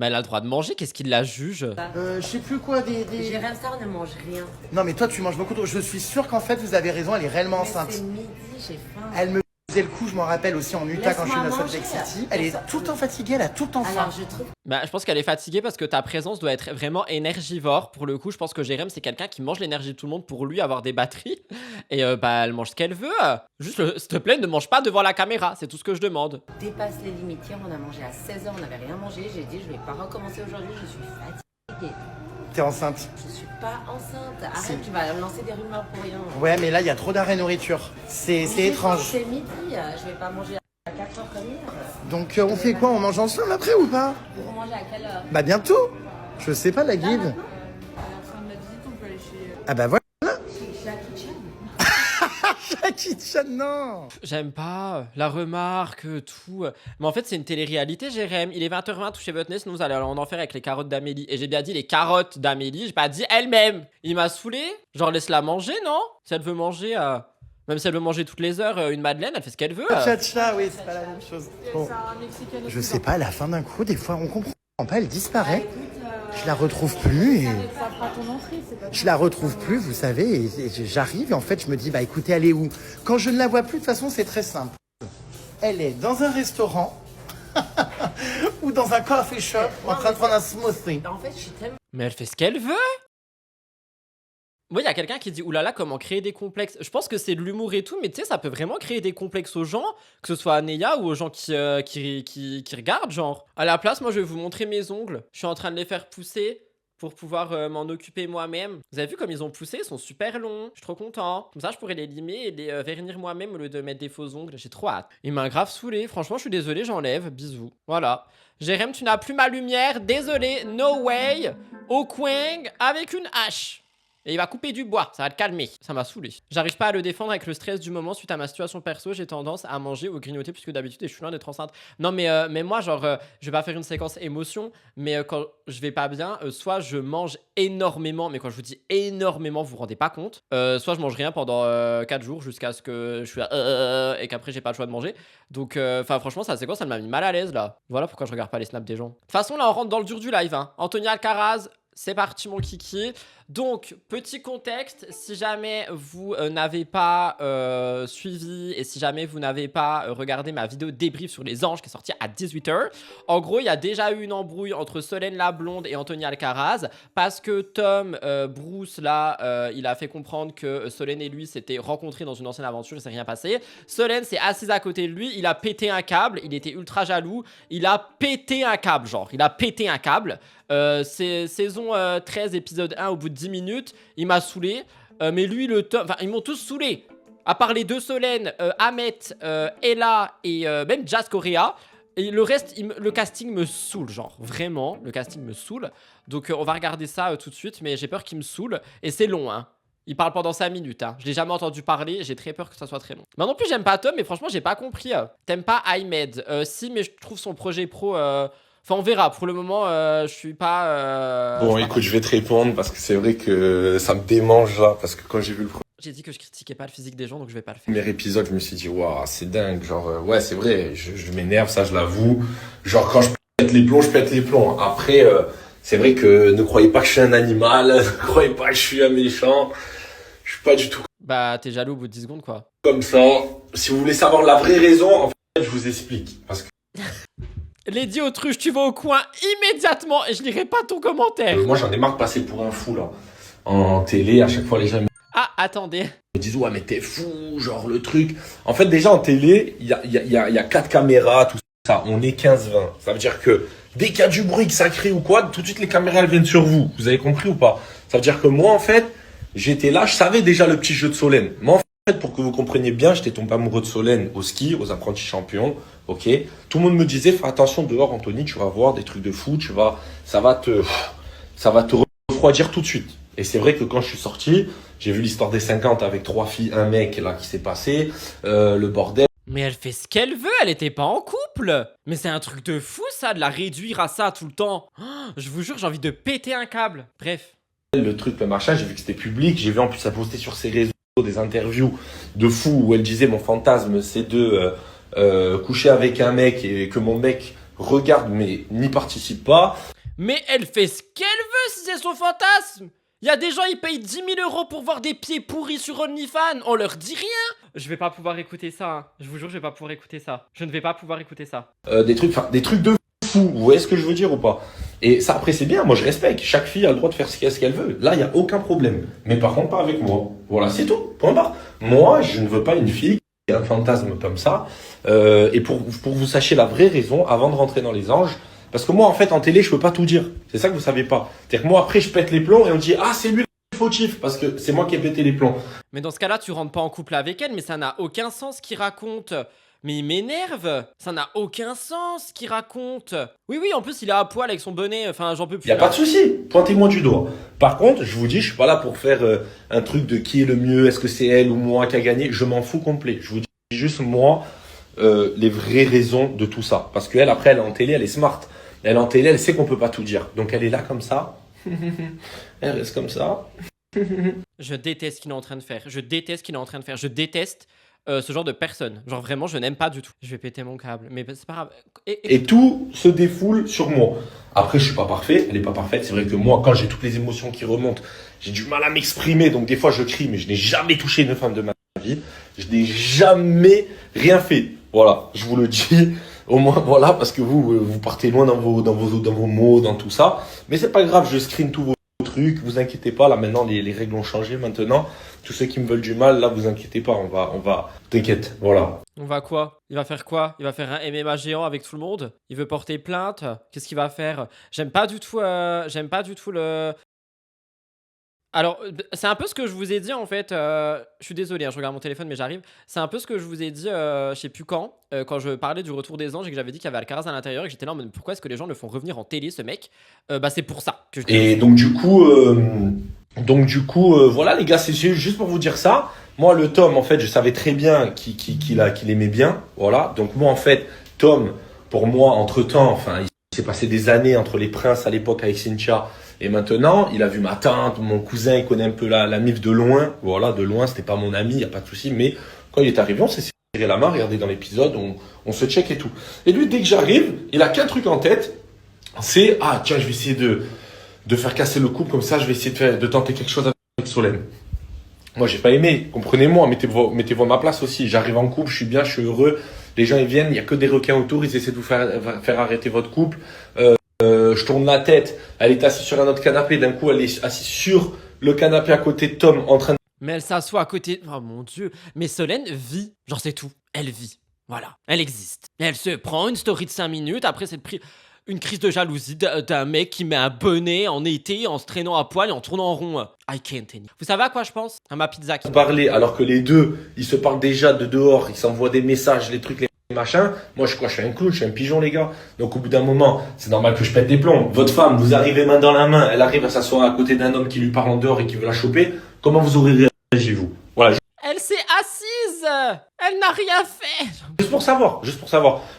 Mais elle a le droit de manger, qu'est-ce qu'il la juge? Je sais plus quoi, Jérém Star ne mange rien. Non mais toi tu manges beaucoup trop. Je suis sûr qu'en fait vous avez raison, elle est réellement enceinte. C'est midi, j'ai faim. Elle me faisait le coup, je m'en rappelle aussi en Utah quand je suis à Salt Lake manger. City. Elle est tout le temps fatiguée, elle a tout le temps faim. Alors je trouve... Je pense qu'elle est fatiguée parce que ta présence doit être vraiment énergivore. Pour le coup, je pense que Jérém, c'est quelqu'un qui mange l'énergie de tout le monde pour lui avoir des batteries. Et elle mange ce qu'elle veut. Juste, s'il te plaît, ne mange pas devant la caméra. C'est tout ce que je demande. Dépasse les limites. Hier, on a mangé à 16h, on n'avait rien mangé. J'ai dit, je vais pas recommencer aujourd'hui, je suis fatiguée. T'es enceinte? Je suis pas enceinte. Arrête, Si. tu vas lancer des rumeurs pour rien. Ouais, mais là il y a trop d'arrêt nourriture. C'est étrange. C'est midi, je vais pas manger à 4h comme hier. Donc on fait quoi? On mange ensemble après ou pas? Vous mangez à quelle heure? Bah bientôt. Je sais pas, la guide. À la fin de la visite, on peut aller chez... Ah bah voilà. Jackie Chan. Jackie Tchatcha, non. J'aime pas la remarque, tout. Mais en fait, c'est une télé-réalité, Jérém. Il est 20h20, touchez votre nez, sinon vous allez en enfer avec les carottes d'Amélie. Et j'ai bien dit les carottes d'Amélie, j'ai pas dit elle-même. Il m'a saoulé. Genre, laisse-la manger, non? Si elle veut manger, même si elle veut manger toutes les heures une madeleine, elle fait ce qu'elle veut. Tchatcha, oui, c'est pas la même chose. Bon. Je sais pas, à la fin d'un coup, des fois, on comprend pas, elle disparaît. Je la retrouve plus et... Je la retrouve plus, vous savez, et j'arrive et en fait je me dis, bah écoutez, elle est où? Quand je ne la vois plus, de toute façon c'est très simple. Elle est dans un restaurant ou dans un coffee shop en train de prendre un smoothie. En fait, je suis tellement... Mais elle fait ce qu'elle veut. Moi, il y a quelqu'un qui dit oulala, comment créer des complexes. Je pense que c'est de l'humour et tout, mais tu sais, ça peut vraiment créer des complexes aux gens, que ce soit à Neya ou aux gens qui regardent, genre. À la place, moi, je vais vous montrer mes ongles. Je suis en train de les faire pousser pour pouvoir m'en occuper moi-même. Vous avez vu comme ils ont poussé, ils sont super longs. Je suis trop content. Comme ça, je pourrais les limer et les vernir moi-même au lieu de mettre des faux ongles. J'ai trop hâte. Il m'a grave saoulé. Franchement, je suis désolé, j'enlève. Bisous. Voilà. Jérém, tu n'as plus ma lumière. Désolé. No way. Au coin avec une hache. Et il va couper du bois, ça va te calmer. Ça m'a saoulé. J'arrive pas à le défendre avec le stress du moment suite à ma situation perso. J'ai tendance à manger ou grignoter plus que d'habitude et je suis loin d'être enceinte. Non mais moi genre, je vais pas faire une séquence émotion, mais quand je vais pas bien, soit je mange énormément, mais quand je vous dis énormément, vous vous rendez pas compte. Soit je mange rien pendant 4 jours jusqu'à ce que je suis et qu'après j'ai pas le choix de manger. Donc franchement, sa séquence elle m'a mis mal à l'aise là. Voilà pourquoi je regarde pas les snaps des gens. De toute façon là on rentre dans le dur du live, hein. Anthony Alcaraz. C'est parti mon kiki. Donc, petit contexte, si jamais vous n'avez pas suivi et si jamais vous n'avez pas regardé ma vidéo débrief sur les anges qui est sortie à 18h, en gros, il y a déjà eu une embrouille entre Solène la blonde et Anthony Alcaraz parce que Tom Bruce, là, il a fait comprendre que Solène et lui s'étaient rencontrés dans une ancienne aventure, il ne s'est rien passé. Solène s'est assise à côté de lui, il a pété un câble, il était ultra jaloux, il a pété un câble, genre, il a pété un câble. C'est saison 13, épisode 1, au bout de 10 minutes, il m'a saoulé. Mais lui, ils m'ont tous saoulé. À part les deux Solène, Ahmet, Ella et même Jazz Correa. Et le reste, le casting me saoule, genre. Vraiment, le casting me saoule. Donc on va regarder ça tout de suite, mais j'ai peur qu'il me saoule. Et c'est long, hein. Il parle pendant 5 minutes, hein. Je l'ai jamais entendu parler, j'ai très peur que ça soit très long. Moi non plus, j'aime pas Tom, mais franchement, j'ai pas compris. T'aimes pas Ahmed? Si, mais je trouve son projet pro... Enfin, on verra. Pour le moment, je suis pas... Bon, écoute, je vais te répondre parce que c'est vrai que ça me démange là. Parce que quand j'ai vu le J'ai dit que je critiquais pas le physique des gens, donc je vais pas le faire. premier épisode, je me suis dit, waouh, c'est dingue. Genre, ouais, c'est vrai, je m'énerve, ça, je l'avoue. Genre, quand je pète les plombs, je pète les plombs. Après, c'est vrai que ne croyez pas que je suis un animal, ne croyez pas que je suis un méchant. Je suis pas du tout Bah, t'es jaloux au bout de 10 secondes, quoi. comme ça. Si vous voulez savoir la vraie raison, en fait, je vous explique. Parce que Lady Autruche, tu vas au coin immédiatement et je lirai pas ton commentaire. moi, j'en ai marre de passer pour un fou, là. En télé, à chaque fois, les gens Ah, attendez. me disent, ouais, mais t'es fou, genre le truc. En fait, déjà en télé, il y a 4 caméras, tout ça. On est 15-20. Ça veut dire que dès qu'il y a du bruit que ça crie ou quoi, tout de suite les caméras elles viennent sur vous. Vous avez compris ou pas? Ça veut dire que moi, en fait, j'étais là, je savais déjà le petit jeu de Solène. Moi, en fait, pour que vous compreniez bien, j'étais tombé amoureux de Solène au ski, aux apprentis champions. Ok. Tout le monde me disait, fais attention dehors, Anthony, tu vas voir des trucs de fou, ça va te refroidir tout de suite. Et c'est vrai que quand je suis sorti, j'ai vu l'histoire des 50 avec 3 filles, un mec là qui s'est passé, le bordel. Mais elle fait ce qu'elle veut, elle était pas en couple. Mais c'est un truc de fou ça, de la réduire à ça tout le temps. Oh, je vous jure, j'ai envie de péter un câble. Bref. Le truc, le machin, j'ai vu que c'était public, j'ai vu en plus ça postait sur ses réseaux des interviews de fou où elle disait mon fantasme c'est de coucher avec un mec et que mon mec regarde mais n'y participe pas. Mais elle fait ce qu'elle veut si c'est son fantasme. Il y a des gens, ils payent 10 000 € pour voir des pieds pourris sur OnlyFans. On leur dit rien. Je vais pas pouvoir écouter ça. Hein. Je vous jure, je vais pas pouvoir écouter ça. Je ne vais pas pouvoir écouter ça. Des trucs de fou. Vous voyez ce que je veux dire ou pas? Et ça, après, c'est bien. Moi, je respecte. Chaque fille a le droit de faire ce qu'elle veut. Là, il n'y a aucun problème. Mais par contre, pas avec moi. Voilà, c'est tout. Point barre. Moi, je ne veux pas une fille qui a un fantasme comme ça. Et pour vous sachiez la vraie raison, avant de rentrer dans les anges, parce que moi, en fait, en télé, je peux pas tout dire. C'est ça que vous savez pas. C'est-à-dire que moi, après, je pète les plombs et on dit, ah, c'est lui le fautif, parce que c'est moi qui ai pété les plombs. Mais dans ce cas-là, tu rentres pas en couple avec elle, mais ça n'a aucun sens qu'il raconte. Mais il m'énerve. Ça n'a aucun sens ce qu'il raconte. Oui, oui, en plus, il est à poil avec son bonnet. Enfin, j'en peux plus. Il n'y a pas de souci, pointez-moi du doigt. Par contre, je vous dis, je suis pas là pour faire un truc de qui est le mieux, est-ce que c'est elle ou moi qui a gagné. Je m'en fous complet. Je vous dis juste, moi, les vraies raisons de tout ça. Parce qu'elle, après, elle est en télé, elle est smart. Elle est en télé, elle sait qu'on peut pas tout dire. Donc elle est là comme ça. Elle reste comme ça. Je déteste ce qu'il est en train de faire. Je déteste ce qu'il est en train de faire. Je déteste ce genre de personne. Genre vraiment, je n'aime pas du tout. Je vais péter mon câble. Mais c'est pas grave. Et tout se défoule sur moi. Après, je suis pas parfait. Elle est pas parfaite. C'est vrai que moi, quand j'ai toutes les émotions qui remontent, j'ai du mal à m'exprimer. Donc des fois, je crie, mais je n'ai jamais touché une femme de ma vie. Je n'ai jamais rien fait. Voilà, je vous le dis. Au moins, voilà, parce que vous partez loin dans vos mots, dans tout ça. Mais c'est pas grave, je screen tous vos trucs. Vous inquiétez pas. Là, maintenant, les règles ont changé. Maintenant, tous ceux qui me veulent du mal, là, vous inquiétez pas. On va. T'inquiète, voilà. On va quoi? Il va faire quoi? Il va faire un MMA géant avec tout le monde? Il veut porter plainte? Qu'est-ce qu'il va faire? J'aime pas du tout le... Alors, c'est un peu ce que je vous ai dit en fait. Je suis désolé, hein, je regarde mon téléphone, mais j'arrive. C'est un peu ce que je vous ai dit, je sais plus quand je parlais du retour des anges et que j'avais dit qu'il y avait Alcaraz à l'intérieur et que j'étais là en mode pourquoi est-ce que les gens le font revenir en télé, ce mec? Bah, c'est pour ça que je dis. Et donc du coup, voilà les gars, c'est juste pour vous dire ça. Moi, le Tom, en fait, je savais très bien qu'il aimait bien. Voilà. Donc moi, en fait, Tom, pour moi, entre-temps, enfin, il s'est passé des années entre les princes à l'époque avec Cynthia et maintenant, il a vu ma tante, mon cousin, il connaît un peu la MIF de loin. Voilà, de loin, c'était pas mon ami, il y a pas de souci. Mais quand il est arrivé, on s'est serré la main, regardez dans l'épisode, on se check et tout. Et lui, dès que j'arrive, il a qu'un truc en tête, c'est ah tiens, je vais essayer de faire casser le couple comme ça, je vais essayer de tenter quelque chose avec Solène. Moi, j'ai pas aimé, comprenez-moi, mettez-vous à ma place aussi. J'arrive en couple, je suis bien, je suis heureux. Les gens, ils viennent, il y a que des requins autour, ils essaient de vous faire arrêter votre couple. Je tourne la tête, elle est assise sur un autre canapé, d'un coup, elle est assise sur le canapé à côté de Tom, en train de... Mais elle s'assoit à côté... Oh mon Dieu. Mais Solène vit. Genre c'est tout. Elle vit. Voilà. Elle existe. Et elle se prend une story de 5 minutes, après c'est une crise de jalousie d'un mec qui met un bonnet en été en se traînant à poil et en tournant en rond. I can't any. Vous savez à quoi je pense? À ma pizza qui... parler, alors que les deux, ils se parlent déjà de dehors, ils s'envoient des messages, les trucs, les machins. Moi, je suis un clown, je suis un pigeon, les gars. Donc, au bout d'un moment, c'est normal que je pète des plombs. Votre femme, vous arrivez main dans la main, elle arrive à s'asseoir à côté d'un homme qui lui parle en dehors et qui veut la choper. Comment vous aurez réagi, vous? Voilà. Elle s'est assise. Elle n'a rien fait. Juste pour savoir.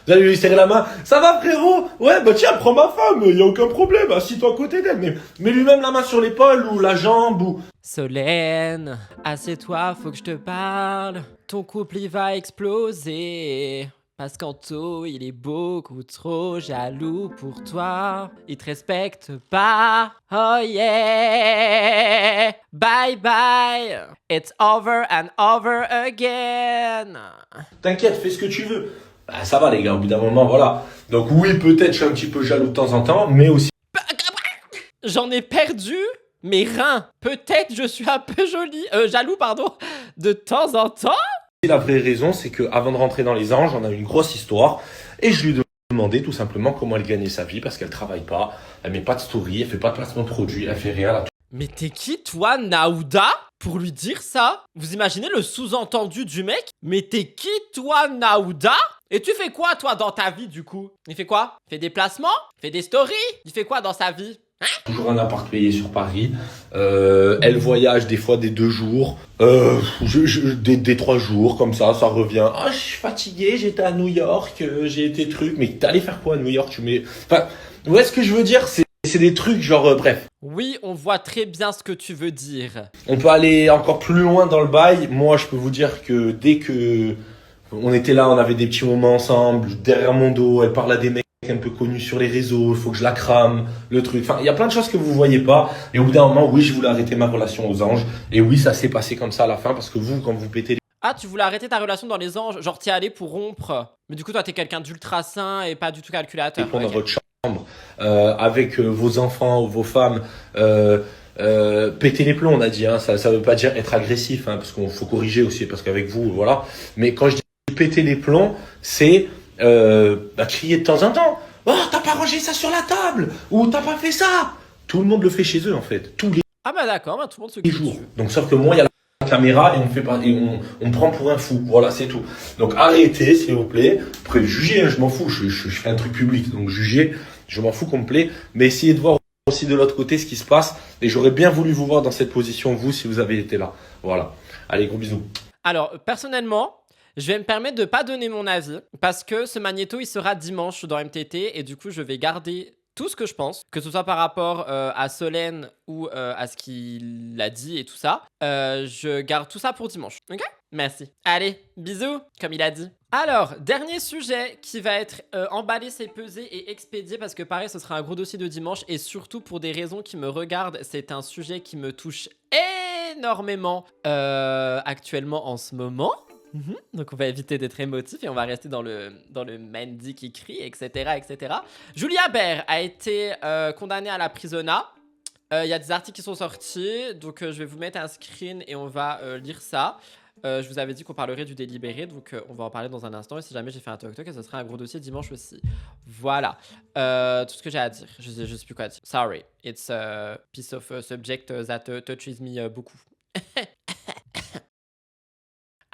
Vous allez lui serrer la main. Ça va, frérot? Ouais, bah tiens, prends ma femme, y a aucun problème. Assis-toi à côté d'elle. Mais mets lui-même la main sur l'épaule ou la jambe ou... Solène, assieds-toi, faut que je te parle. Ton couple, il va exploser. Parce qu'Anto, il est beaucoup trop jaloux pour toi. Il te respecte pas. Oh yeah. Bye bye. It's over and over again. T'inquiète, fais ce que tu veux. Bah, ça va, les gars, au bout d'un moment, voilà. Donc oui, peut-être je suis un petit peu jaloux de temps en temps, mais aussi... J'en ai perdu mes reins. Peut-être je suis un peu jaloux, de temps en temps. La vraie raison, c'est qu'avant de rentrer dans les anges, on a eu une grosse histoire et je lui demandais tout simplement comment elle gagnait sa vie parce qu'elle travaille pas, elle met pas de story, elle fait pas de placement de produit, elle fait rien là. Mais t'es qui toi, Naouda, pour lui dire ça? Vous imaginez le sous-entendu du mec? Mais t'es qui toi, Naouda? Et tu fais quoi toi dans ta vie du coup? Il fait quoi? Il fait des placements? Il fait des stories? Il fait quoi dans sa vie? Toujours un appart payé sur Paris. Elle voyage des fois des 2 jours, des 3 jours, comme ça revient. Ah, je suis fatigué, j'étais à New York, j'ai été truc. Mais t'es allé faire quoi à New York? Enfin, où est-ce que je veux dire? C'est des trucs genre, bref. Oui, on voit très bien ce que tu veux dire. On peut aller encore plus loin dans le bail. Moi, je peux vous dire que dès que on était là, on avait des petits moments ensemble, derrière mon dos, elle parle à des mecs un peu connu sur les réseaux, il faut que je la crame, le truc. Enfin, il y a plein de choses que vous voyez pas. Et au bout d'un moment, oui, je voulais arrêter ma relation aux anges. Et oui, ça s'est passé comme ça à la fin parce que vous, quand vous pétez les... Ah, tu voulais arrêter ta relation dans les anges, genre t'y allé pour rompre. Mais du coup, toi, t'es quelqu'un d'ultra sain et pas du tout calculateur. Dans votre chambre, avec vos enfants ou vos femmes, péter les plombs, on a dit. Hein, ça veut pas dire être agressif, hein, parce qu'on faut corriger aussi, parce qu'avec vous, voilà. Mais quand je dis péter les plombs, c'est... crier de temps en temps. Oh, t'as pas rangé ça sur la table. Ou t'as pas fait ça. Tout le monde le fait chez eux, en fait. Tous les Ah bah d'accord, bah tout le monde se jours. Donc, sauf que moi, il y a caméra et on fait pas, et on me prend pour un fou. Voilà, c'est tout. Donc arrêtez, s'il vous plaît. Après, jugez, hein, je m'en fous. Je fais un truc public, donc jugez, je m'en fous complet. Mais essayez de voir aussi de l'autre côté ce qui se passe. Et j'aurais bien voulu vous voir dans cette position, vous, si vous avez été là. Voilà. Allez, gros bisous. Alors, personnellement, je vais me permettre de pas donner mon avis parce que ce magnéto, il sera dimanche dans MTT et du coup, je vais garder tout ce que je pense, que ce soit par rapport à Solène ou à ce qu'il a dit et tout ça. Je garde tout ça pour dimanche, ok? Merci. Allez, bisous, comme il a dit. Alors, dernier sujet qui va être emballé, c'est pesé et expédié parce que pareil, ce sera un gros dossier de dimanche et surtout pour des raisons qui me regardent, c'est un sujet qui me touche énormément actuellement en ce moment. Donc on va éviter d'être émotif et on va rester dans le Mandy qui crie, etc. etc. Julia Baer a été condamnée à la prisonna. Il y a des articles qui sont sortis, donc je vais vous mettre un screen et on va lire ça. Je vous avais dit qu'on parlerait du délibéré, donc on va en parler dans un instant. Et si jamais j'ai fait un toc-toc, ce sera un gros dossier dimanche aussi. Voilà. Tout ce que j'ai à dire. Je sais plus quoi dire. Sorry. It's a piece of subject that touches me beaucoup.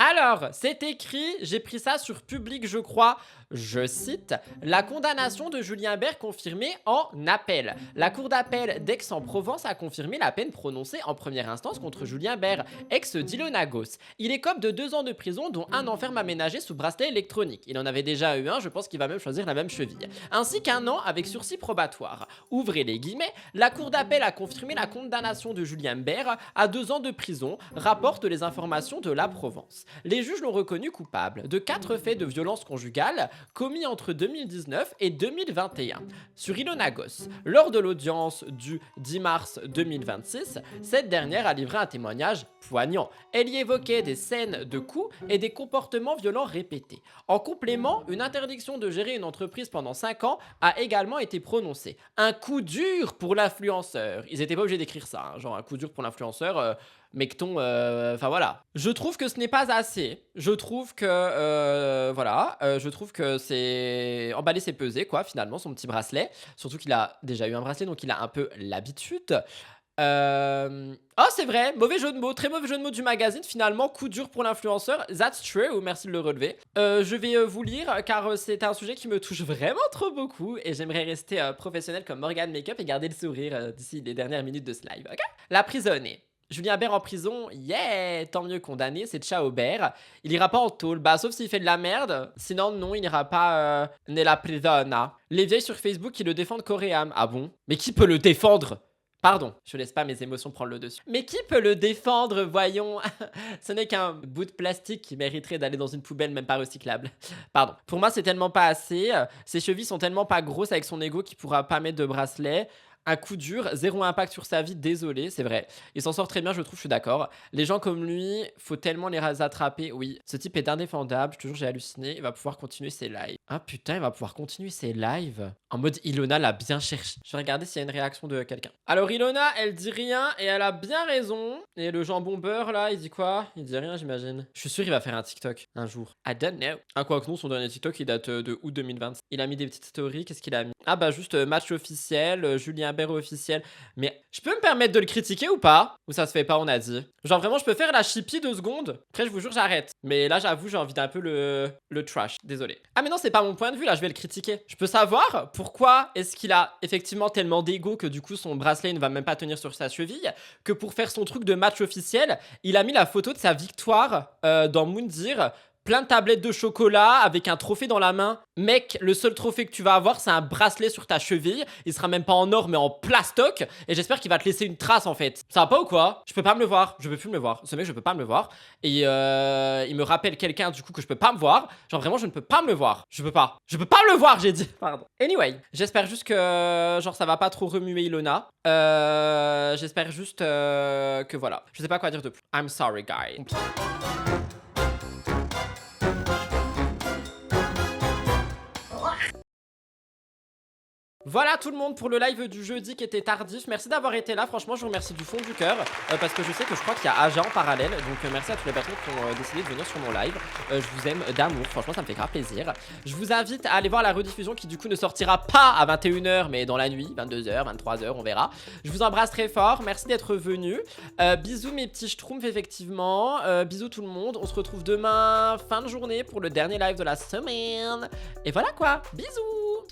Alors, c'est écrit, j'ai pris ça sur Public, je crois, je cite, « La condamnation de Julien Bert confirmée en appel. La cour d'appel d'Aix-en-Provence a confirmé la peine prononcée en première instance contre Julien Bert, ex d'Ilona Goss. Il écope de 2 ans de prison, dont 1 an ferme aménagé sous bracelet électronique. Il en avait déjà eu un, je pense qu'il va même choisir la même cheville. Ainsi qu'1 an avec sursis probatoire. Ouvrez les guillemets, la cour d'appel a confirmé la condamnation de Julien Bert à 2 ans de prison, rapportent les informations de la Provence. Les juges l'ont reconnu coupable de 4 faits de violence conjugale commis entre 2019 et 2021 sur Ilona Goss. Lors de l'audience du 10 mars 2026, cette dernière a livré un témoignage poignant. Elle y évoquait des scènes de coups et des comportements violents répétés. En complément, une interdiction de gérer une entreprise pendant 5 ans a également été prononcée. Un coup dur pour l'influenceur. Ils étaient pas obligés d'écrire ça, hein, genre un coup dur pour l'influenceur. Mecton, enfin voilà. Je trouve que ce n'est pas assez. Je trouve que, je trouve que c'est emballé, c'est pesé, quoi, finalement, son petit bracelet. Surtout qu'il a déjà eu un bracelet, donc il a un peu l'habitude. Oh, c'est vrai, mauvais jeu de mots, très mauvais jeu de mots du magazine, finalement, coup dur pour l'influenceur. That's true, merci de le relever. Je vais vous lire, car c'est un sujet qui me touche vraiment trop beaucoup, et j'aimerais rester professionnel comme Morgan Makeup et garder le sourire d'ici les dernières minutes de ce live, ok? La prisonnée. Julien Bert en prison, yeah, tant mieux condamné, c'est ciao Bert. Il ira pas en tôle, bah sauf s'il fait de la merde, sinon non, il n'ira pas nella prisona. Les vieilles sur Facebook qui le défendent coréam, ah bon? Mais qui peut le défendre? Pardon, je laisse pas mes émotions prendre le dessus. Mais qui peut le défendre, voyons? Ce n'est qu'un bout de plastique qui mériterait d'aller dans une poubelle même pas recyclable. Pardon. Pour moi, c'est tellement pas assez. Ses chevilles sont tellement pas grosses avec son ego qu'il pourra pas mettre de bracelet. Un coup dur, 0 impact sur sa vie, désolé, c'est vrai. Il s'en sort très bien, je trouve, je suis d'accord. Les gens comme lui, faut tellement les attraper. Oui, ce type est indéfendable, je te jure, j'ai halluciné. Il va pouvoir continuer ses lives. Ah putain, il va pouvoir continuer ses lives. En mode, Ilona l'a bien cherché. Je vais regarder s'il y a une réaction de quelqu'un. Alors, Ilona, elle dit rien et elle a bien raison. Et le jambon beurre, là, il dit quoi? Il dit rien, j'imagine. Je suis sûr qu'il va faire un TikTok un jour. I don't know. Ah, quoi que non, son dernier TikTok, il date de août 2020. Il a mis des petites stories. Qu'est-ce qu'il a mis? Ah, bah, juste match officiel, Julien Bert officiel. Mais je peux me permettre de le critiquer ou pas? Ou ça se fait pas, on a dit? Genre, vraiment, je peux faire la chippie 2 secondes. Après, je vous jure, j'arrête. Mais là, j'avoue, j'ai envie d'un peu le trash. Désolé. Ah, mais non, c'est pas mon point de vue, là, je vais le critiquer. Je peux savoir pourquoi est-ce qu'il a effectivement tellement d'ego que du coup, son bracelet ne va même pas tenir sur sa cheville, que pour faire son truc de match officiel, il a mis la photo de sa victoire dans Moundir. Plein de tablettes de chocolat avec un trophée dans la main. Mec, le seul trophée que tu vas avoir, c'est un bracelet sur ta cheville. Il sera même pas en or, mais en plastoc. Et j'espère qu'il va te laisser une trace, en fait. Ça va pas ou quoi? Je peux pas me le voir. Je peux plus me le voir. Ce mec, je peux pas me le voir. Et il me rappelle quelqu'un, du coup, que je peux pas me voir. Genre, vraiment, je ne peux pas me le voir. Je peux pas. Je peux pas me le voir, j'ai dit. Pardon. Anyway, j'espère juste que, genre, ça va pas trop remuer Ilona. J'espère juste que voilà. Je sais pas quoi dire de plus. I'm sorry, guys. Voilà tout le monde pour le live du jeudi qui était tardif. Merci d'avoir été là. Franchement, je vous remercie du fond du cœur parce que je sais que je crois qu'il y a Aja en parallèle. Donc merci à toutes les personnes qui ont décidé de venir sur mon live. Je vous aime d'amour. Franchement, ça me fait grave plaisir. Je vous invite à aller voir la rediffusion qui du coup ne sortira pas à 21h mais dans la nuit, 22h, 23h, on verra. Je vous embrasse très fort. Merci d'être venus. Bisous mes petits schtroumpfs effectivement. Bisous tout le monde. On se retrouve demain fin de journée pour le dernier live de la semaine. Et voilà quoi. Bisous.